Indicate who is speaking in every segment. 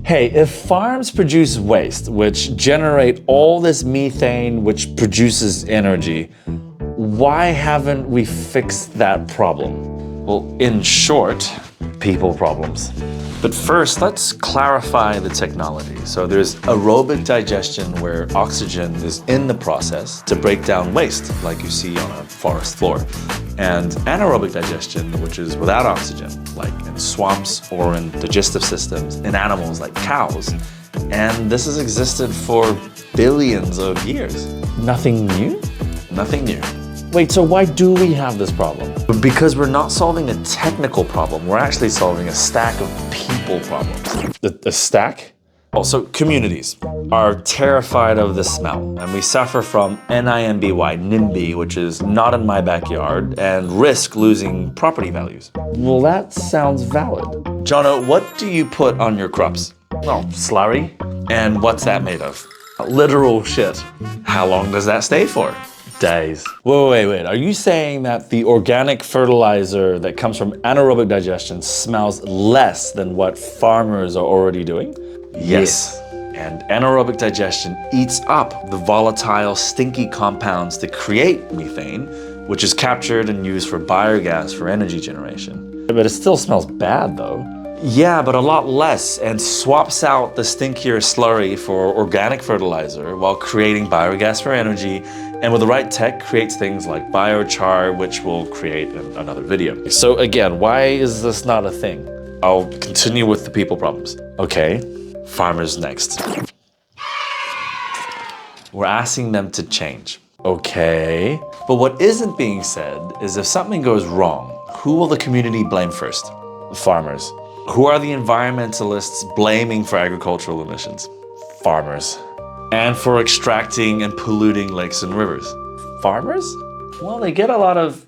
Speaker 1: Hey, if farms produce waste, which generate all this methane, which produces energy, why haven't we fixed that problem? Well, in short, people problems. But first, let's clarify the technology. So there's aerobic digestion where oxygen is in the process to break down waste, like you see on a forest floor. And anaerobic digestion, which is without oxygen, like in swamps or in digestive systems in animals like cows. And this has existed for billions of years. Nothing new? Nothing new. Wait, so why do we have this problem? Because we're not solving a technical problem. We're actually solving a stack of people problems. A stack? Also, communities are terrified of the smell, and we suffer from NIMBY, which is not in my backyard, and risk losing property values. Well, that sounds valid. Jono, what do you put on your crops? Oh, slurry. And what's that made of? Literal shit. How long does that stay for? Days. Wait. Are you saying that the organic fertilizer that comes from anaerobic digestion smells less than what farmers are already doing? Yes. And anaerobic digestion eats up the volatile, stinky compounds that create methane, which is captured and used for biogas for energy generation. But it still smells bad though. Yeah, but a lot less, and swaps out the stinkier slurry for organic fertilizer while creating biogas for energy, and with the right tech creates things like biochar, which we'll create in another video. So again, why is this not a thing? I'll continue with the people problems. Okay, farmers next. We're asking them to change. Okay, but what isn't being said is if something goes wrong, who will the community blame first? Farmers. Who are the environmentalists blaming for agricultural emissions? Farmers. And for extracting and polluting lakes and rivers? Farmers? Well, they get a lot of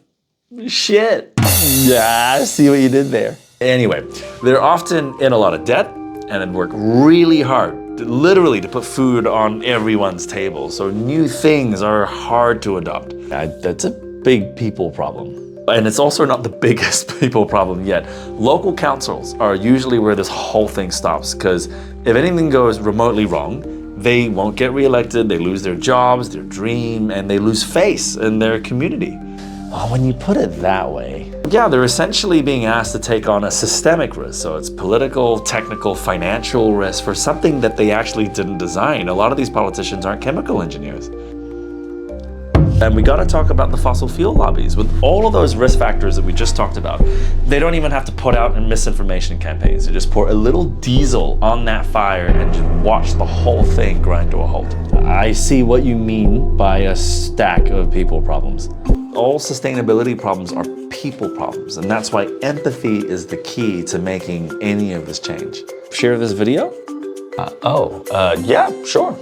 Speaker 1: shit. Yeah, I see what you did there. Anyway, they're often in a lot of debt and work really hard, literally to put food on everyone's table. So new things are hard to adopt. That's a big people problem. And it's also not the biggest people problem yet. Local councils are usually where this whole thing stops, because if anything goes remotely wrong, they won't get reelected, they lose their jobs, their dream, and they lose face in their community. Oh, when you put it that way. Yeah, they're essentially being asked to take on a systemic risk. So it's political, technical, financial risk for something that they actually didn't design. A lot of these politicians aren't chemical engineers. And we gotta talk about the fossil fuel lobbies. With all of those risk factors that we just talked about, they don't even have to put out misinformation campaigns. They just pour a little diesel on that fire and just watch the whole thing grind to a halt. I see what you mean by a stack of people problems. All sustainability problems are people problems, and that's why empathy is the key to making any of this change. Share this video? Yeah, sure.